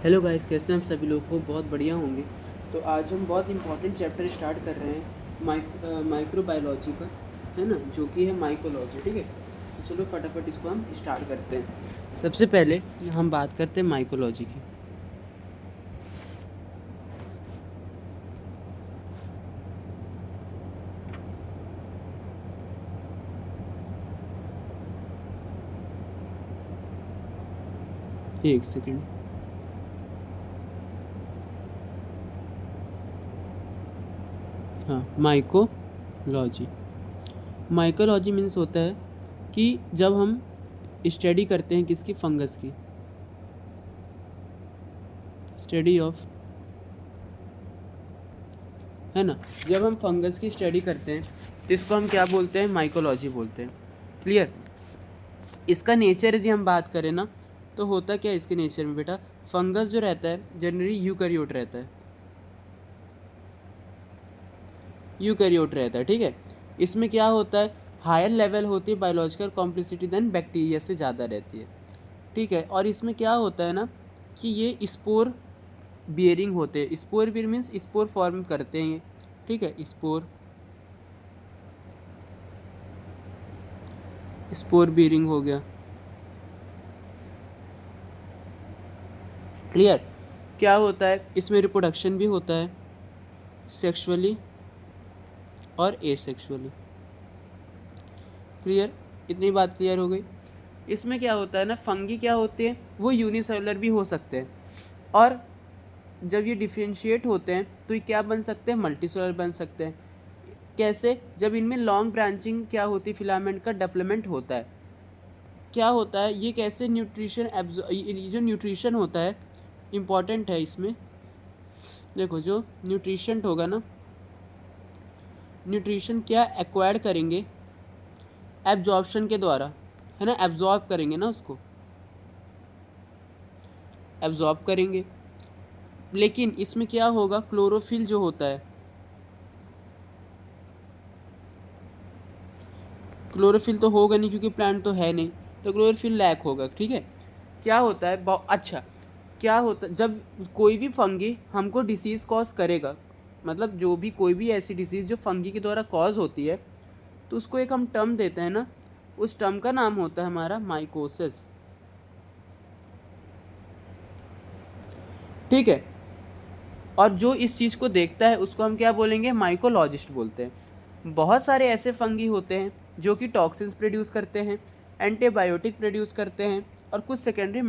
Hello guys, कैसे हैं आप सभी लोग? को बहुत बढ़िया होंगे। तो आज हम बहुत इंपॉर्टेंट चैप्टर स्टार्ट कर रहे हैं माइक्रोबायोलॉजी का, है ना, जो कि है माइकोलॉजी। ठीक है, तो चलो फटाफट इसको हम स्टार्ट करते हैं। सबसे पहले हम बात करते हैं माइकोलॉजी की। एक सेकेंड। हाँ, माइकोलॉजी। माइकोलॉजी मीन्स होता है कि जब हम स्टडी करते हैं किसकी, फंगस की, स्टडी ऑफ, है ना। जब हम फंगस की स्टडी करते हैं तो इसको हम क्या बोलते हैं? माइकोलॉजी बोलते हैं। क्लियर? इसका नेचर यदि हम बात करें ना, तो होता क्या है इसके नेचर में बेटा? फंगस जो रहता है जनरली यूकैरियोट रहता है, यूकैरियोट रहता है। ठीक है, इसमें क्या होता है, हायर लेवल होती है बायोलॉजिकल कॉम्प्लेक्सिटी देन बैक्टीरिया से ज़्यादा रहती है। ठीक है, और इसमें क्या होता है ना कि ये स्पोर बियरिंग होते हैं। Spore bear means spore form करते हैं ये। ठीक है, स्पोर बियरिंग हो गया। क्लियर? क्या होता है इसमें? रिप्रोडक्शन भी होता है, सेक्सुअली और एसेक्सुअली। क्लियर? इतनी बात क्लियर हो गई। इसमें क्या होता है ना, फंगी क्या होते हैं, वो यूनिसेलुलर भी हो सकते हैं, और जब ये डिफ्रेंशिएट होते हैं तो ये क्या बन सकते हैं? मल्टीसेलुलर बन सकते हैं। कैसे? जब इनमें लॉन्ग ब्रांचिंग क्या होती है, फिलामेंट का डेवलपमेंट होता है। क्या होता है ये, कैसे न्यूट्रिशन ये जो न्यूट्रिशन होता है इम्पॉर्टेंट है इसमें। देखो, जो न्यूट्रिशन होगा ना, न्यूट्रिशन क्या एक्वायर करेंगे? एब्जॉर्प्शन के द्वारा, है ना। एब्जॉर्ब करेंगे ना, उसको एब्जॉर्ब करेंगे। लेकिन इसमें क्या होगा, क्लोरोफिल जो होता है, क्लोरोफिल तो होगा नहीं क्योंकि प्लांट तो है नहीं, तो क्लोरोफिल लैक होगा। ठीक है, क्या होता है अच्छा, क्या होता है जब कोई भी फंगी हमको डिसीज़ कॉज करेगा, मतलब जो भी कोई भी ऐसी डिसीज़ जो फंगी के द्वारा कॉज होती है, तो उसको एक हम टर्म देते हैं ना, उस टर्म का नाम होता है हमारा माइकोसिस। ठीक है, और जो इस चीज़ को देखता है उसको हम क्या बोलेंगे? माइकोलॉजिस्ट बोलते हैं। बहुत सारे ऐसे फंगी होते हैं जो कि टॉक्सिन्स प्रोड्यूस करते हैं, एंटीबायोटिक प्रोड्यूस करते हैं, और कुछ सेकेंडरी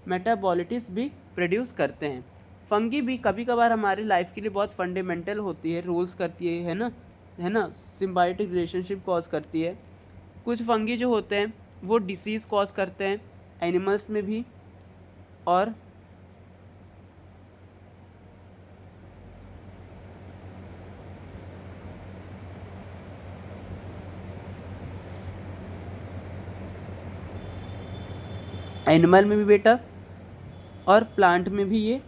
मेटाबॉलिटिस भी प्रोड्यूस करते हैं। फंगी भी कभी कभार हमारी लाइफ के लिए बहुत फंडामेंटल होती है, रोल्स करती है ना, सिम्बायोटिक रिलेशनशिप कॉज करती है। कुछ फंगी जो होते हैं वो डिसीज़ कॉज करते हैं एनिमल्स में भी, और एनिमल में भी बेटा, और प्लांट में भी ये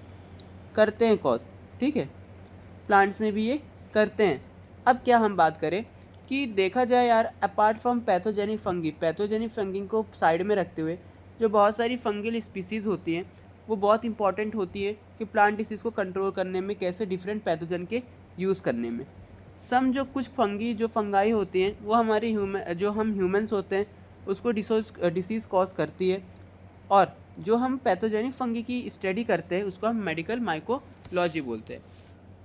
करते हैं कॉज। ठीक है, प्लांट्स में भी ये करते हैं। अब क्या हम बात करें कि देखा जाए यार, अपार्ट फ्रॉम पैथोजेनिक फंगी को साइड में रखते हुए जो बहुत सारी फंगल स्पीसीज़ होती हैं वो बहुत इंपॉर्टेंट होती है कि प्लांट डिसीज़ को कंट्रोल करने में, कैसे डिफरेंट पैथोजन के यूज़ करने में। सम जो कुछ जो फंगाई होती हैं वो हमारे जो हम ह्यूमंस होते हैं उसको डिसीज़ कॉज करती है, और जो हम पैथोजेनिक फंगी की स्टडी करते हैं उसको हम मेडिकल माइकोलॉजी बोलते हैं।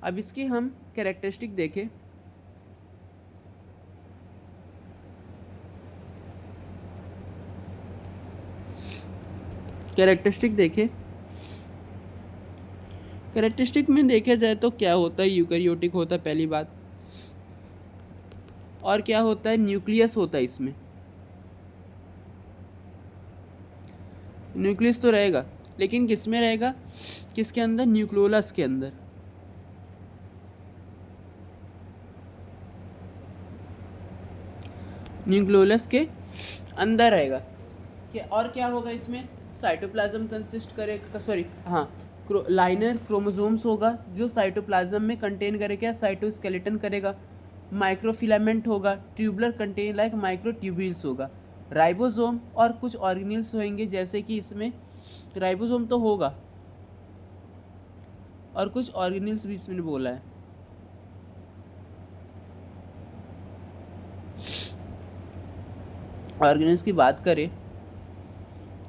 अब इसकी हम कैरेक्टरिस्टिक देखें। कैरेक्टरिस्टिक देखें, कैरेक्टरिस्टिक में देखा जाए तो क्या होता है, यूकैरियोटिक होता है पहली बात, और क्या होता है, न्यूक्लियस होता है इसमें। न्यूक्लियस तो रहेगा, लेकिन किस में रहेगा? किसके अंदर? न्यूक्लियोलस के अंदर। न्यूक्लियोलस के अंदर रहेगा। क्या और क्या होगा इसमें? साइटोप्लाज्म कंसिस्ट करेगा, सॉरी हाँ, लाइनर क्रोमोसोम्स होगा जो साइटोप्लाज्म में कंटेन करेगा, साइटोस्केलेटन करेगा। माइक्रोफिलामेंट होगा, ट्यूबुलर कंटेन लाइक माइक्रोट्यूब्यूल्स होगा। राइबोसोम और कुछ ऑर्गेनेल्स होंगे, जैसे कि इसमें राइबोसोम तो होगा और कुछ ऑर्गेनेल्स भी इसमें बोला है। ऑर्गेनेल्स की बात करें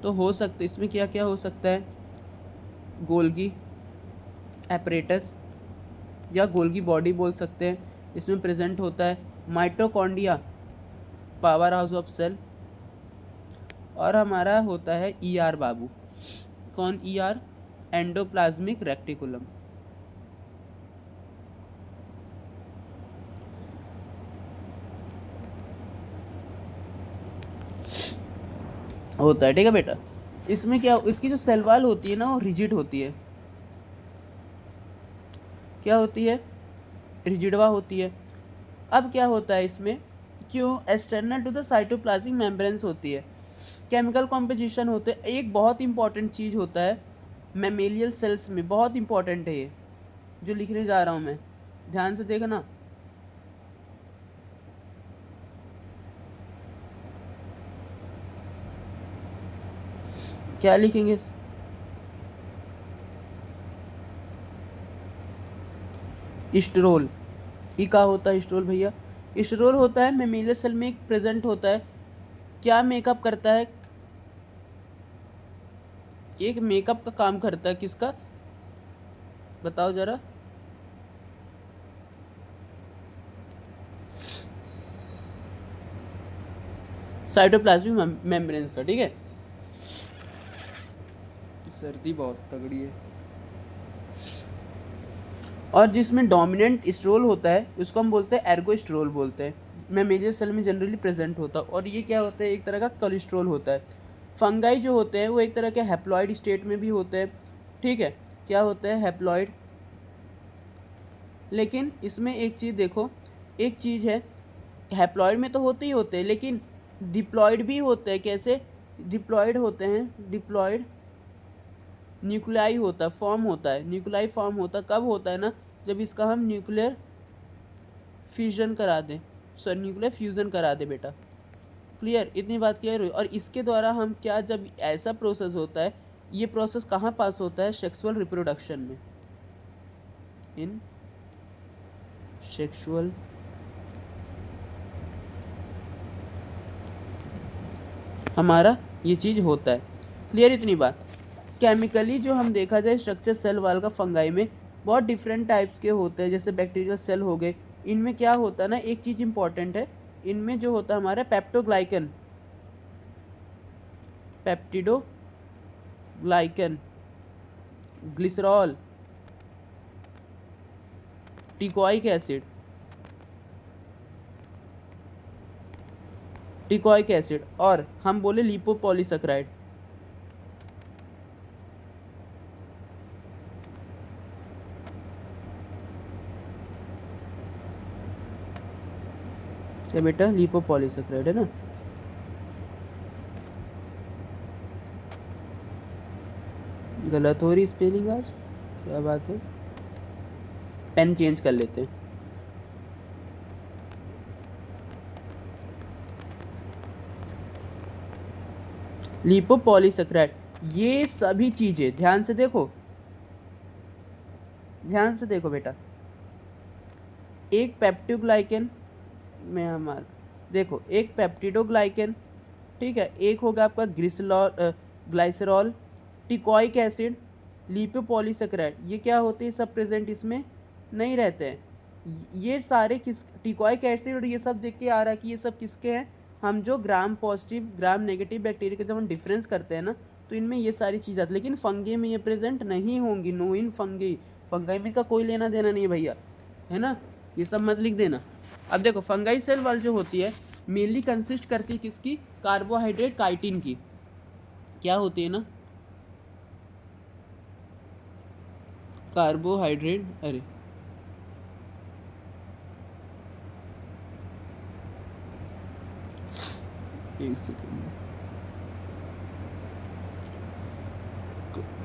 तो हो सकता है इसमें क्या क्या हो सकता है, गोल्गी एपरेटस या गोल्गी बॉडी बोल सकते हैं, इसमें प्रेजेंट होता है। Mitochondria power house of cell, और हमारा होता है ईआर बाबू। कौन ईआर? Endoplasmic reticulum. होता है, ठीक है बेटा। इसमें क्या, इसकी जो सेल वॉल होती है ना वो रिजिड होती है। क्या होती है? रिजिडवा होती है। अब क्या होता है इसमें, क्यों external to the cytoplasmic membranes होती है। केमिकल कॉम्पोजिशन होते हैं। एक बहुत इंपॉर्टेंट चीज़ होता है मैमेलियल सेल्स में, बहुत इंपॉर्टेंट है ये जो लिखने जा रहा हूँ मैं, ध्यान से देखना। क्या लिखेंगे? स्टेरोल। ये क्या होता है स्टेरोल भैया? स्टेरोल होता है मैमेलियल सेल में प्रेजेंट होता है। क्या मेकअप करता है? एक मेकअप का काम करता है, किसका बताओ जरा? साइटोप्लाज्मिक मेम्ब्रेन्स का, ठीक है। सर्दी बहुत तगड़ी है। और जिसमें डोमिनेंट स्टेरोल होता है उसको हम बोलते हैं एर्गोस्टेरोल बोलते हैं। मैमेलियल सेल में जनरली प्रेजेंट होता है, और ये क्या होता है, एक तरह का कोलेस्ट्रॉल होता है। फंगाई जो होते हैं वो एक तरह के हैप्लॉइड स्टेट में भी होते हैं, ठीक है। क्या होता है? हैप्लॉइड। लेकिन इसमें एक चीज़ देखो, एक चीज़ है, हैप्लॉइड में तो होते ही होते हैं, लेकिन डिप्लॉइड भी होते हैं। कैसे डिप्लॉइड होते हैं? डिप्लॉइड न्यूक्लियाई होता है, फॉर्म होता है, न्यूक्लियाई फॉर्म होता है। कब होता है ना, जब इसका हम न्यूक्लियर फ्यूजन करा दें, सर न्यूक्लियर फ्यूज़न करा दें बेटा। क्लियर? इतनी बात क्लियर हुई। और इसके द्वारा हम क्या, जब ऐसा प्रोसेस होता है, ये प्रोसेस कहाँ पास होता है? सेक्सुअल रिप्रोडक्शन में, इन सेक्सुअल हमारा ये चीज़ होता है। क्लियर इतनी बात? केमिकली जो हम देखा जाए स्ट्रक्चर सेल वाल का फंगाई में बहुत डिफरेंट टाइप्स के होते हैं, जैसे बैक्टीरियल सेल हो गए। इनमें क्या होता है ना, एक चीज़ इंपॉर्टेंट है, इनमें जो होता है हमारा peptoglycan, peptidoglycan, glycerol, teichoic acid, teichoic acid, और हम बोले लिपोपॉलीसेकेराइड। क्या बेटा? लिपोपॉलीसेकेराइड है ना। गलत हो रही स्पेलिंग आज, क्या बात है? पेन चेंज कर लेते हैं। लिपोपॉलीसेकेराइड, ये सभी चीज़ें ध्यान से देखो, ध्यान से देखो बेटा। एक पेप्टिडोग्लाइकन में हमारा देखो, एक पेप्टिडोग्लाइकन, ठीक है, एक होगा आपका ग्लाइसरॉल, टिकोइक एसिड, लिपोपॉलीसेकेराइड। ये क्या होते हैं? सब प्रेजेंट इसमें नहीं रहते हैं। ये सारे किस, टिकोइक एसिड और ये सब देख के आ रहा है कि ये सब किसके हैं? हम जो gram positive gram negative bacteria के जब हम डिफरेंस करते हैं ना, तो इनमें ये सारी चीज़ आती है। लेकिन फंगी में ये प्रेजेंट नहीं होंगी। नो इन फंगी, फंगाई में का कोई लेना देना नहीं है भैया, है ना। ये सब मत लिख देना। अब देखो, फंगाई सेल वाल जो होती है मेनली कंसिस्ट करती है किसकी? कार्बोहाइड्रेट काइटिन की। क्या होती है ना, कार्बोहाइड्रेट, अरे एक सेकेंड,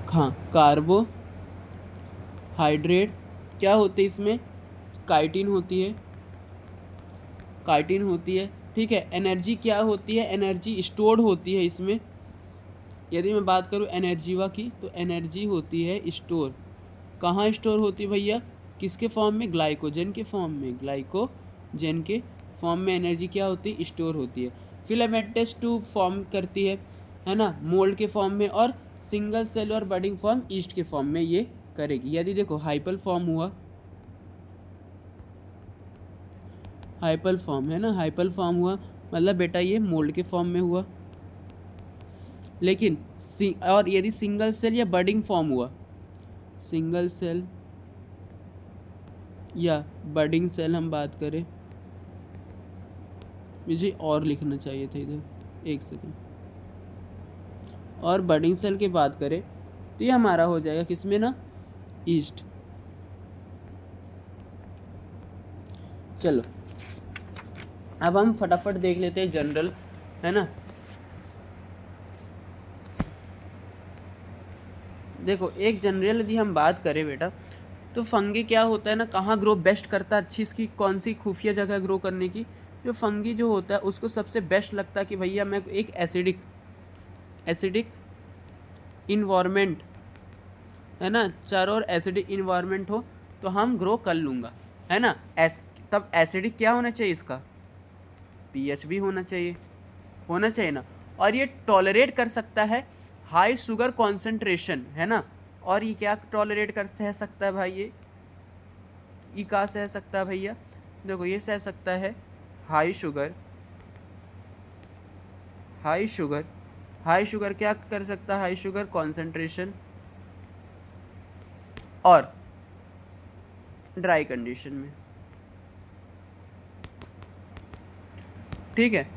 हाँ, कार्बोहाइड्रेट क्या होते हैं इसमें? काइटिन होती है, काइटिन होती है, ठीक है। एनर्जी क्या होती है, एनर्जी स्टोर्ड होती है इसमें। यदि मैं बात करूँ एनर्जीवा की, तो एनर्जी होती है स्टोर। कहाँ स्टोर होती है भैया, किसके फॉर्म में, ग्लाइकोजन के फॉर्म में। ग्लाइकोजन के फॉर्म में एनर्जी क्या होती है, स्टोर होती है। फिलामेंटस टू फॉर्म करती है ना, मोल्ड के फॉर्म में, और सिंगल सेल और बडिंग फॉर्म ईस्ट के फॉर्म में ये करेगी। यदि देखो हाइपल फॉर्म हुआ, हाइपल फॉर्म है ना, हाइपल फॉर्म हुआ मतलब बेटा ये मोल्ड के फॉर्म में हुआ। लेकिन और यदि सिंगल सेल या बडिंग फॉर्म हुआ, सिंगल सेल या बडिंग सेल हम बात करें, मुझे और लिखना चाहिए था इधर, एक सेकंड। और बडिंग सेल की बात करें तो ये हमारा हो जाएगा किसमें ना, ईस्ट। चलो अब हम फटाफट देख लेते हैं जनरल, है ना। देखो एक जनरल यदि हम बात करें बेटा, तो फंगी क्या होता है ना, कहाँ ग्रो बेस्ट करता है, अच्छी इसकी कौन सी खुफिया जगह ग्रो करने की। जो फंगी जो होता है उसको सबसे बेस्ट लगता है कि भैया मैं एक एसिडिक इन्वायरमेंट, है ना, चारों ओर एसिडिक इन्वायरमेंट हो तो हम ग्रो कर लूँगा, है ना। तब एसिडिक क्या होना चाहिए इसका, पीएच भी होना चाहिए ना। और ये टॉलरेट कर सकता है हाई शुगर कॉन्सेंट्रेशन, है ना। और ये क्या टॉलरेट कर सह सकता है भाई, ये कहाँ सह सकता है भैया, देखो ये सह सकता है हाई शुगर क्या कर सकता है, हाई शुगर कॉन्सेंट्रेशन और ड्राई कंडीशन में, ठीक है।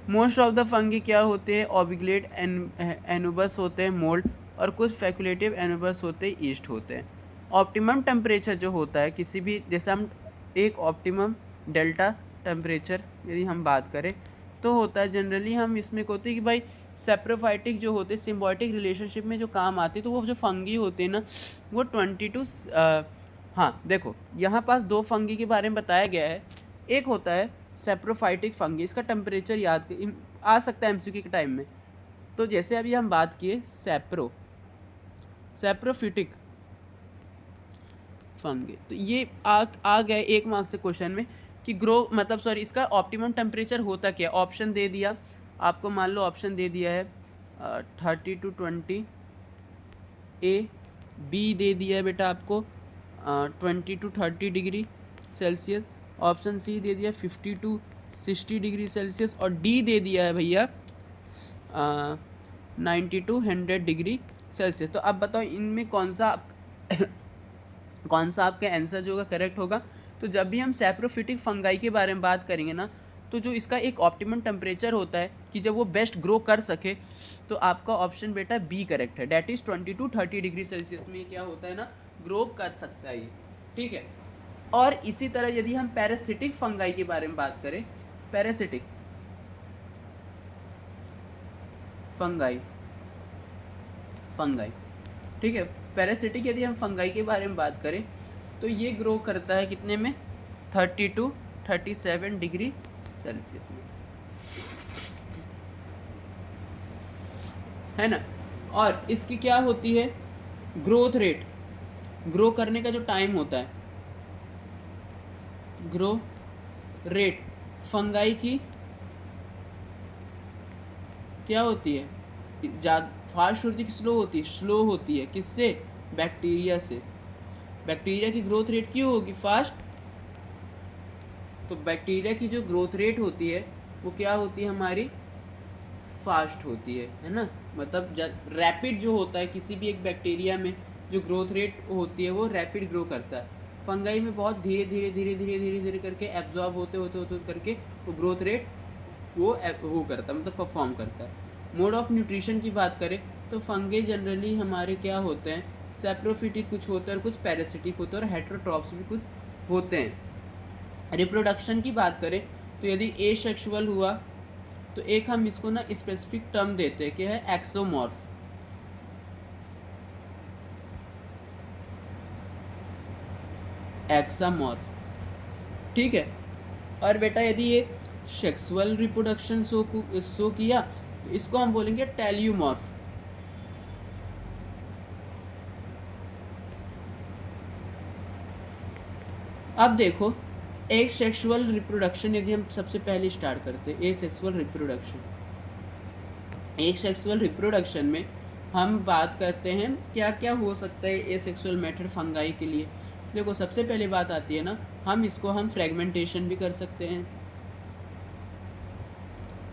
मोस्ट ऑफ द फंगी क्या होते हैं, ऑबिग्लेट एनुबस होते हैं, मोल्ड, और कुछ फैकुलेटिव एनुबस होते हैं, ईस्ट होते हैं। ऑप्टिमम टेम्परेचर जो होता है किसी भी, जैसे हम एक ऑप्टिमम डेल्टा टेम्परेचर यदि हम बात करें तो होता है जनरली, हम इसमें होते हैं कि भाई सेप्रोफाइटिक जो होते हैं सिम्बायोटिक रिलेशनशिप में जो काम आते हैं, तो वो जो फंगी होते हैं ना वो 22 हाँ देखो यहाँ पास दो फंगी के बारे में बताया गया है। एक होता है सेप्रोफाइटिक फंगी, इसका टेम्परेचर याद आ सकता है एमसीक्यू के टाइम में। तो जैसे अभी हम बात किए सेप्रोफिटिक फंगी, तो ये आ गए 1 मार्क से क्वेश्चन में कि ग्रो मतलब सॉरी इसका ऑप्टिमम टेम्परेचर होता क्या। ऑप्शन दे दिया आपको, मान लो ऑप्शन दे दिया है 30 to 20, ए बी दे दिया है बेटा आपको 20 to 30 degree Celsius, option C दे दिया 50 to 60 डिग्री सेल्सियस, और डी दे दिया है भैया 90 to 100 डिग्री सेल्सियस। तो अब बताओ इनमें कौन सा आपका आंसर जो होगा करेक्ट होगा। तो जब भी हम सेप्रोफिटिक फंगाई के बारे में बात करेंगे ना, तो जो इसका एक ऑप्टिमम टेम्परेचर होता है कि जब वो बेस्ट ग्रो कर सके, तो आपका ऑप्शन बेटा बी करेक्ट है, that is 20 to 30 degree Celsius में क्या होता है ना, ग्रो कर सकता है ये, ठीक है। और इसी तरह यदि हम पैरासिटिक फंगाई के बारे में बात करें, पैरासिटिक फंगाई, ठीक है। पैरासिटिक यदि हम फंगाई के बारे में बात करें तो ये ग्रो करता है कितने में, 30 to 37 डिग्री सेल्सियस में, है ना। और इसकी क्या होती है ग्रोथ रेट, ग्रो करने का जो टाइम होता है, ग्रो रेट फंगाई की क्या होती है, फास्ट होती है कि स्लो होती है, स्लो होती है। किससे, बैक्टीरिया से। बैक्टीरिया की ग्रोथ रेट क्यों होगी फास्ट, तो बैक्टीरिया की जो ग्रोथ रेट होती है वो क्या होती है हमारी, फास्ट होती है ना। मतलब रैपिड जो होता है किसी भी एक बैक्टीरिया में जो ग्रोथ रेट होती है वो रैपिड ग्रो करता है। फंगाई में बहुत धीरे धीरे करके एब्जॉर्ब होते करके वो ग्रोथ रेट वो करता है, मतलब परफॉर्म करता है। मोड ऑफ न्यूट्रिशन की बात करें तो फंगे जनरली हमारे क्या होते हैं, सेप्रोफिटिक कुछ होते हैं और कुछ पैरासिटिक होते हैं और हेटेरोट्रॉप्स भी कुछ होते हैं। रिप्रोडक्शन की बात करें तो यदि एसेक्सुअल हुआ तो एक हम इसको ना स्पेसिफिक टर्म देते हैं कि है एक्सोमॉर्फ, एक्सामॉर्फ, ठीक है। और बेटा यदि ये सेक्सुअल रिप्रोडक्शन शो किया, तो इसको हम बोलेंगे टेल्यूमॉर्फ। अब देखो एक सेक्सुअल रिप्रोडक्शन, यदि हम सबसे पहले स्टार्ट करते ए सेक्सुअल रिप्रोडक्शन, एक सेक्सुअल रिप्रोडक्शन में हम बात करते हैं क्या क्या हो सकता है ए सेक्सुअल मेथड फंगाई के लिए। देखो सबसे पहले बात आती है ना, हम फ्रेगमेंटेशन भी कर सकते हैं,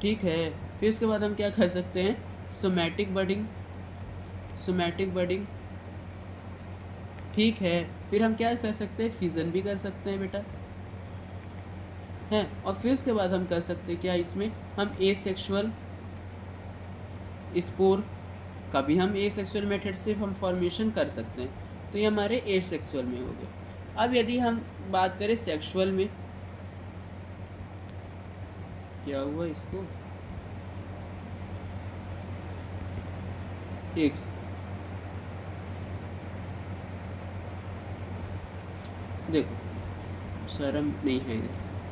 ठीक है। फिर उसके बाद हम क्या कर सकते हैं, सोमैटिक बडिंग, ठीक है। फिर हम क्या कर सकते हैं, फ्यूजन भी कर सकते हैं बेटा, है। और फिर उसके बाद हम कर सकते हैं क्या, इसमें हम ए सेक्सुअल स्पोर का भी हम ए सेक्सुअल मेथड से हम फॉर्मेशन कर सकते हैं। तो ये हमारे ए सेक्सुअल में हो गए। अब यदि हम बात करें सेक्सुअल में, क्या हुआ इसको, एक देखो शर्म नहीं है,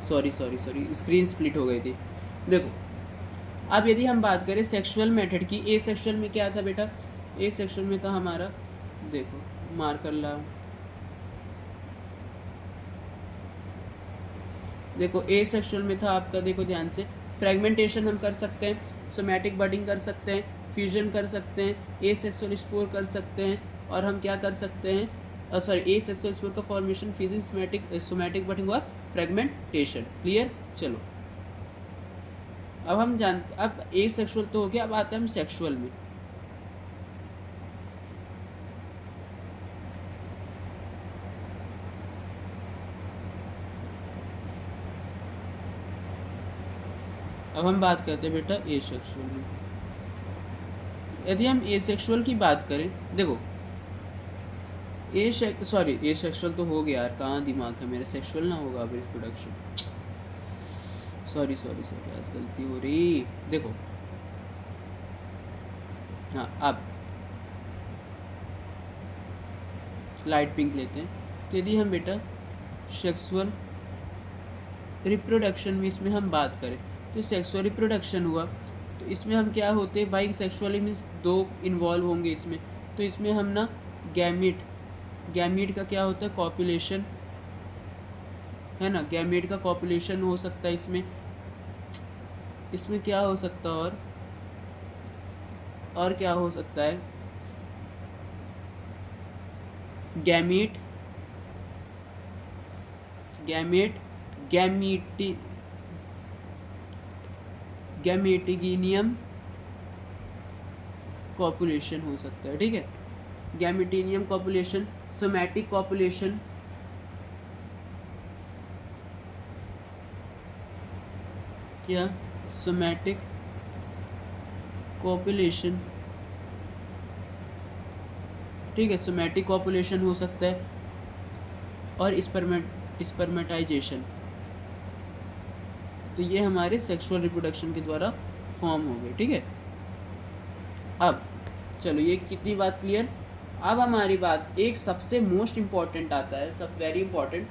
सॉरी स्क्रीन स्प्लिट हो गई थी। देखो अब यदि हम बात करें सेक्सुअल मेथड की, ए सेक्सुअल में क्या था बेटा, ए सेक्सुअल में था हमारा, देखो मार्कर ला, देखो ए सेक्सुअल में था आपका, देखो ध्यान से, फ्रेगमेंटेशन हम कर सकते हैं, सोमैटिक बडिंग कर सकते हैं, फ्यूजन कर सकते हैं, ए सेक्सुअल स्पोर कर सकते हैं, और हम क्या कर सकते हैं, सॉरी ए सेक्सुअल स्पोर का फॉर्मेशन, फ्यूजन, सोमैटिक बडिंग और फ्रेगमेंटेशन। क्लियर। चलो अब हम जानते, अब ए सेक्सुअल तो हो गया, अब आते हैं हम सेक्सुअल में। अब हम बात करते हैं बेटा ए सेक्सुअल में। यदि हम ए सेक्सुअल की बात करें, देखो ए सेक्सुअल तो हो गया यार, कहाँ दिमाग है मेरा, सेक्सुअल ना होगा अब रिप्रोडक्शन, सॉरी आज गलती हो रही। देखो हाँ, अब लाइट पिंक लेते हैं। तो यदि हम बेटा सेक्सुअल रिप्रोडक्शन में इसमें हम बात करें, तो सेक्सुअल रिप्रोडक्शन हुआ, तो इसमें हम क्या होते हैं भाई, सेक्सुअली मीन्स दो इन्वॉल्व होंगे इसमें। तो इसमें हम ना गैमीट का क्या होता है, कॉपुलेशन, है ना, गैमीट का कॉपुलेशन हो सकता है इसमें। इसमें क्या हो सकता है, और क्या हो सकता है, गैमीट गैमेटिगिनियम कॉपुलेशन हो सकता है, ठीक है। गैमेटिनियम कॉपुलेशन, सोमैटिक कॉपुलेशन, क्या सोमैटिक कॉपुलेशन, ठीक है, सोमैटिक कॉपुलेशन हो सकता है, और स्पर्मेटाइजेशन। तो ये हमारे सेक्सुअल रिप्रोडक्शन के द्वारा फॉर्म हो गए, ठीक है। अब चलो ये कितनी बात क्लियर। अब हमारी बात एक सबसे मोस्ट इम्पॉर्टेंट आता है, सब वेरी इंपॉर्टेंट,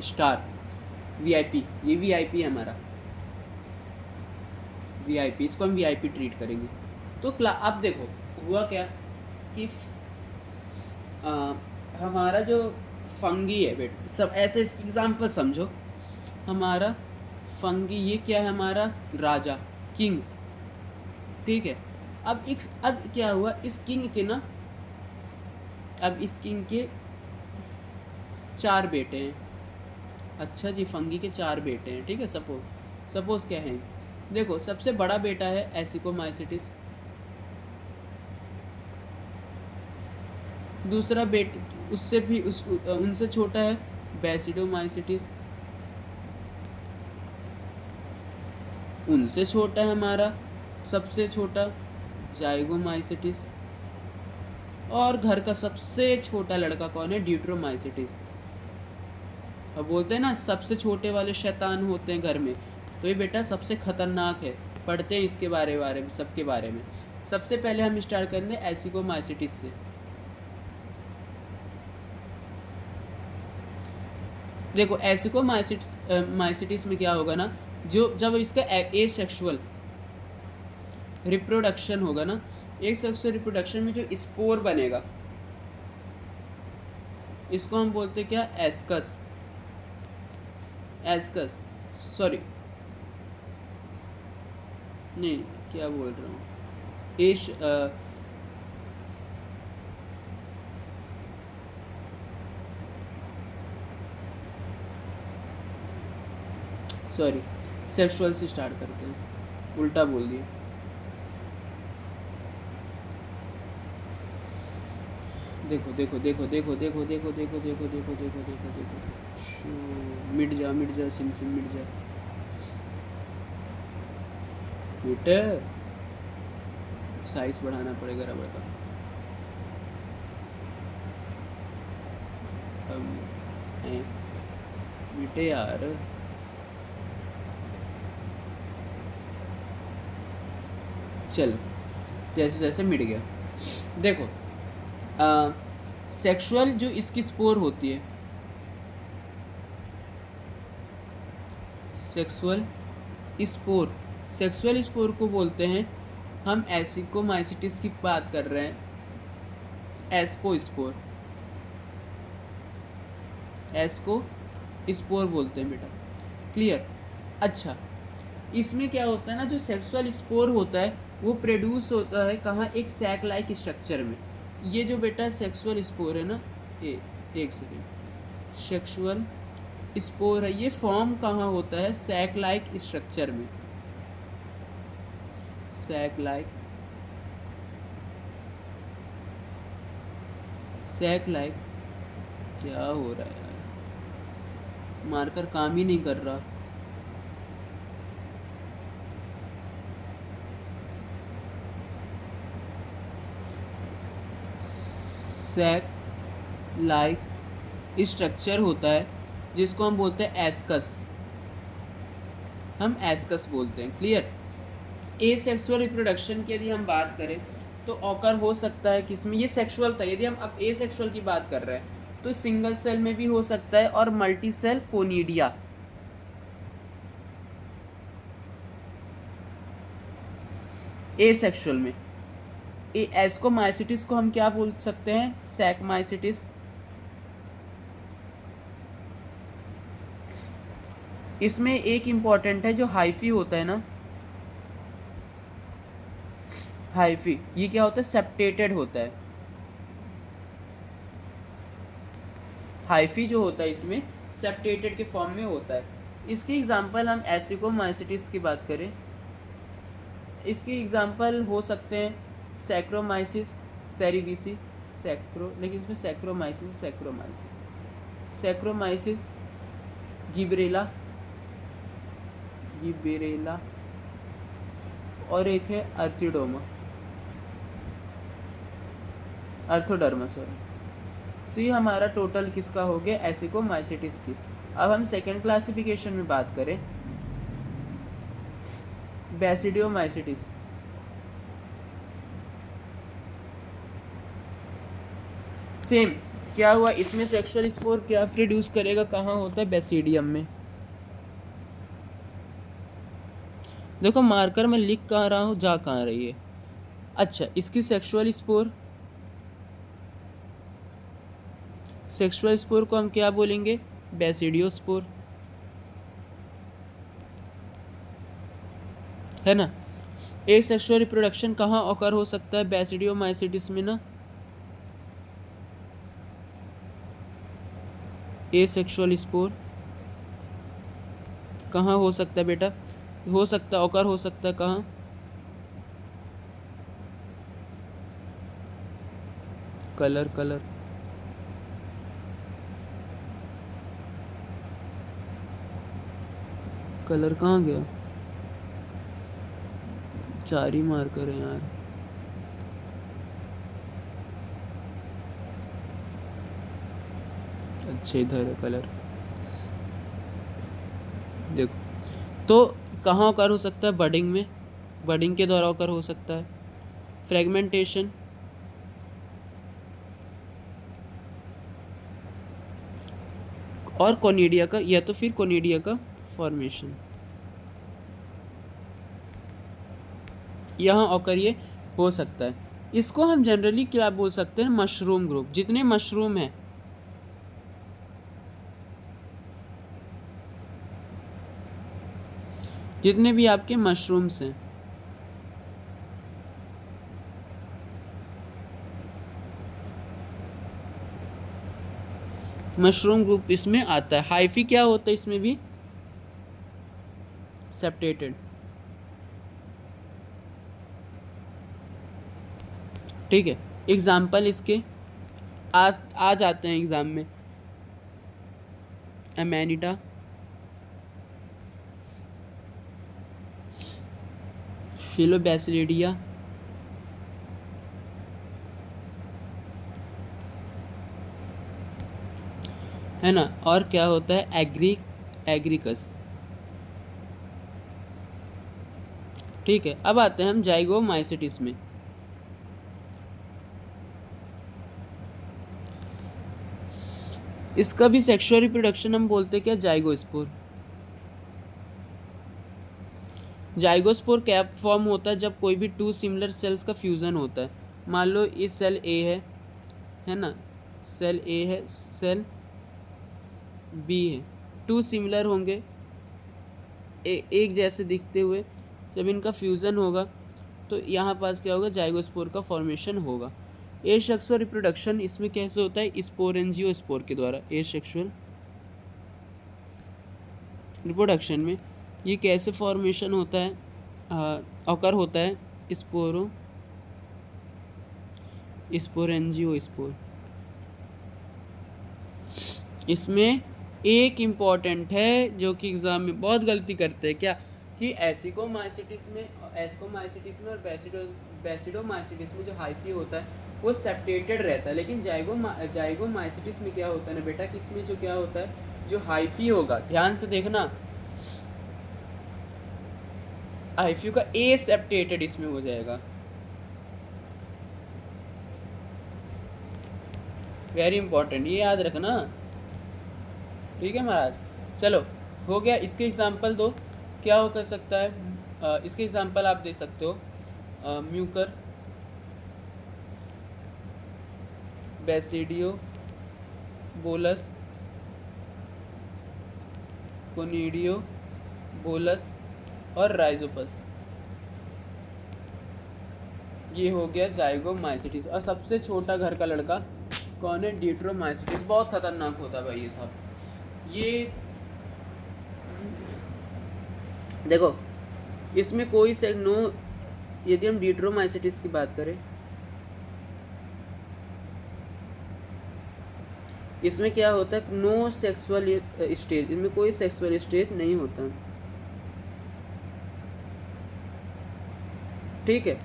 स्टार वीआईपी। ये वीआईपी है हमारा, वीआईपी, इसको हम वीआईपी ट्रीट करेंगे। तो अब देखो हुआ क्या कि हमारा जो फंगी है बेटा, सब ऐसे एग्जाम्पल समझो, हमारा फंगी ये क्या है, हमारा राजा, किंग, ठीक है। अब क्या हुआ, इस किंग के ना, अब इस किंग के 4 बेटे हैं। अच्छा जी, फंगी के 4 बेटे हैं, ठीक है। सपोज क्या है, देखो सबसे बड़ा बेटा है एसिकोमाइसिटिस, दूसरा बेट उससे भी उनसे छोटा है बेसिडोमाइसिटिस, उनसे छोटा है हमारा सबसे छोटा जाइगोमाइसिटिस, और घर का सबसे छोटा लड़का कौन है, ड्यूट्रोमाइसिटिस। अब बोलते हैं ना सबसे छोटे वाले शैतान होते हैं घर में, तो ये बेटा सबसे खतरनाक है, पढ़ते हैं इसके बारे में, सबके बारे में। सबसे पहले हम स्टार्ट करेंगे एसिकोमाइसिटिस से। देखो ऐसे को माइसिटिस में क्या होगा ना, जो जब इसका ए सेक्सुअल रिप्रोडक्शन होगा ना, एक सेक्सुअल रिप्रोडक्शन में जो स्पोर बनेगा इसको हम बोलते हैं क्या, एस्कस, एस्कस, सॉरी नहीं क्या बोल रहा हूँ, एश सॉरी सेक्सुअल से स्टार्ट करते हैं, उल्टा बोल दिया। देखो देखो देखो देखो देखो देखो देखो देखो देखो देखो देखो देखो, मिट जा सिम सिम मिट जा बेटे, साइज बढ़ाना पड़ेगा रबड़ का। बेटे यार चलो, जैसे जैसे मिट गया। देखो सेक्सुअल जो इसकी स्पोर होती है, सेक्सुअल स्पोर, सेक्सुअल स्पोर को बोलते हैं हम एसिकोमाइसिटिस की बात कर रहे हैं, एस्को स्पोर, एस्को स्पोर बोलते हैं बेटा, क्लियर। अच्छा इसमें क्या होता है ना, जो सेक्सुअल स्पोर होता है वो प्रोड्यूस होता है कहाँ, एक सैक लाइक स्ट्रक्चर में। ये जो बेटा सेक्सुअल स्पोर है ना, एक सेकेंड, सेक्सुअल स्पोर है, ये फॉर्म कहाँ होता है, सैक लाइक स्ट्रक्चर में, सैक लाइक, सैक लाइक, क्या हो रहा है यार, मार्कर काम ही नहीं कर रहा। सैक लाइक स्ट्रक्चर होता है जिसको हम बोलते हैं एस्कस, हम एस्कस बोलते हैं, क्लियर। ए सेक्सुअल रिप्रोडक्शन की यदि हम बात करें तो ऑकर हो सकता है किसमें, ये सेक्सुअल था, यदि हम अब ए सेक्सुअल की बात कर रहे हैं तो सिंगल सेल में भी हो सकता है और multi cell conidia, asexual में। ए एस्कोमाइसिटिस को हम क्या बोल सकते हैं, सैकमाइसिटिस। इसमें एक इम्पॉर्टेंट है जो हाइफी होता है ना, हाइफी, ये क्या होता है, सेप्टेटेड होता है, हाइफी जो होता है इसमें सेप्टेटेड के फॉर्म में होता है। इसकी एग्जांपल हम एसिकोमाइसिटिस की बात करें, इसकी एग्जांपल हो सकते हैं सैक्रोमाइसिस, सेरिविसी, सैक्रो, लेकिन इसमें सैक्रोमाइसिस, सैक्रोमाइसिस, सैक्रोमाइसिस, गिबरेला, गिबरेला, और एक है अर्थिडोमा, अर्थोडर्मा सॉरी। तो ये हमारा टोटल किसका हो गया, एसिकोमाइसिटिस की। अब हम सेकेंड क्लासिफिकेशन में बात करें, बैसिडियोमाइसिटिस। सेम क्या हुआ, इसमें सेक्सुअल स्पोर क्या प्रोड्यूस करेगा, कहाँ होता है, बेसिडियम में। देखो मार्कर में लिख कहाँ रहा हूँ, जा कहाँ रही है। अच्छा इसकी सेक्सुअल स्पोर, सेक्सुअल स्पोर को हम क्या बोलेंगे, बेसिडियोस्पोर, है ना। ए सेक्सुअल रिप्रोडक्शन कहाँ ऑकर हो सकता है, बैसिडियोमाइसिटिस में ना, ए सेक्सुअल स्पोर कहाँ हो सकता है बेटा, हो सकता है ऑकर हो सकता है कहाँ, कलर, कलर, कलर कहाँ गया, चार ही मार्कर है यार। अच्छा इधर है कलर, देखो तो कहाँ ऑकर हो सकता है, बडिंग में, बडिंग के द्वारा ऑकर हो सकता है। फ्रेगमेंटेशन, और कोनिडिया का, या तो फिर कोनिडिया का फॉर्मेशन यहाँ ऑकर ये हो सकता है। इसको हम जनरली क्या बोल सकते हैं, मशरूम ग्रुप। जितने मशरूम हैं, जितने भी आपके मशरूम्स हैं, मशरूम ग्रुप इसमें आता है। हाइफी क्या होता है इसमें भी, सेप्टेटेड। ठीक है, एग्जाम्पल इसके आ जाते हैं एग्जाम में। अमेनिटा, फिलोबैसिलिडिया, है ना, और क्या होता है, एग्रिकस। ठीक है, अब आते हैं हम जाइगोमाइसिटिस में। इसका भी सेक्सुअल रिप्रोडक्शन हम बोलते हैं क्या, जाइगोस्पोर। जाइगोस्पोर कैप फॉर्म होता है जब कोई भी टू सिमिलर सेल्स का फ्यूज़न होता है। मान लो ये सेल ए है ना, सेल ए है, सेल बी है, टू सिमिलर होंगे, एक जैसे दिखते हुए। जब इनका फ्यूज़न होगा तो यहाँ पास क्या होगा, जाइगोस्पोर का फॉर्मेशन होगा। एसेक्सुअल रिप्रोडक्शन इसमें कैसे होता है, स्पोरेंजियोस्पोर के द्वारा। एसेक्सुअल रिप्रोडक्शन में ये कैसे फॉर्मेशन होता है, ऑकर होता है, स्पोरेंजियोस्पोर। इसमें एक इम्पॉर्टेंट है जो कि एग्ज़ाम में बहुत गलती करते हैं, क्या कि एसिकोमाइसिटिस में और बेसिडोमाइसिटिस में जो हाइफी होता है वो सेप्टेटेड रहता है। लेकिन जाइगोमाइसिटिस में क्या होता है ना बेटा, कि इसमें जो क्या होता है, जो हाइफी होगा, ध्यान से देखना, हाइफी का ए सेप्टेटेड इसमें हो जाएगा। वेरी इंपॉर्टेंट, ये याद रखना। ठीक है महाराज, चलो हो गया। इसके एग्जांपल दो, क्या हो कर सकता है, इसके एग्जांपल आप दे सकते हो, म्यूकर, बेसिडियो बोलस, कोनिडियो बोलस और राइजोपस। ये हो गया जाइगोमाइसिटिस। और सबसे छोटा घर का लड़का कौन है, डिट्रोमाइसिटिस। बहुत खतरनाक होता है भाई ये सब। ये देखो, इसमें कोई से नो, यदि हम डिट्रोमाइसिटिस की बात करें, इसमें क्या होता है, नो सेक्सुअल स्टेज, इसमें कोई सेक्सुअल स्टेज नहीं होता। ठीक है,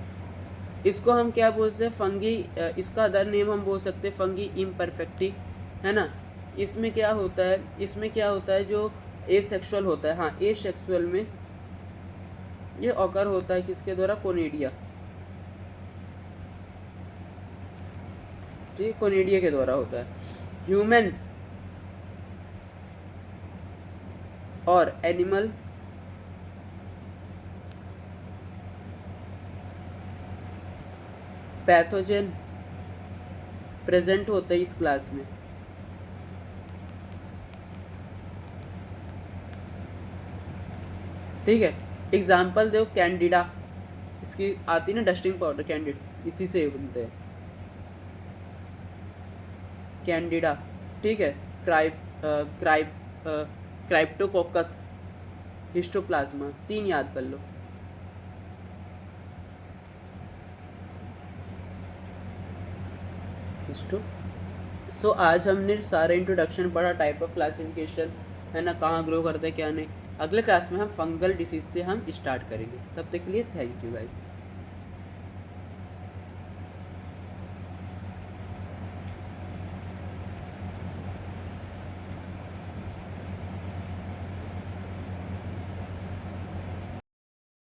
इसको हम क्या बोलते हैं, फंगी, इसका अदर नेम हम बोल सकते हैं फंगी इम्परफेक्टी, है ना। इसमें क्या होता है, जो एसेक्सुअल होता है, हाँ एसेक्सुअल में ये ऑकर होता है किसके द्वारा, कोनिडिया। ठीक, कोनिडिया के द्वारा होता है। ह्यूमंस और एनिमल पैथोजन प्रेजेंट होते हैं इस क्लास में। ठीक है, एग्जाम्पल दो, कैंडिडा, इसकी आती ना डस्टिंग पाउडर, कैंडिड इसी से बनते हैं, कैंडिडा। ठीक है, क्राइप्टोकोकस, हिस्टोप्लाज्मा, 3 याद कर लो। सो आज हमने सारा इंट्रोडक्शन पढ़ा, टाइप ऑफ क्लासिफिकेशन, है ना, कहाँ ग्रो करते हैं क्या नहीं। अगले क्लास में हम फंगल डिसीज से हम स्टार्ट करेंगे। तब तक के लिए थैंक यू गाइस।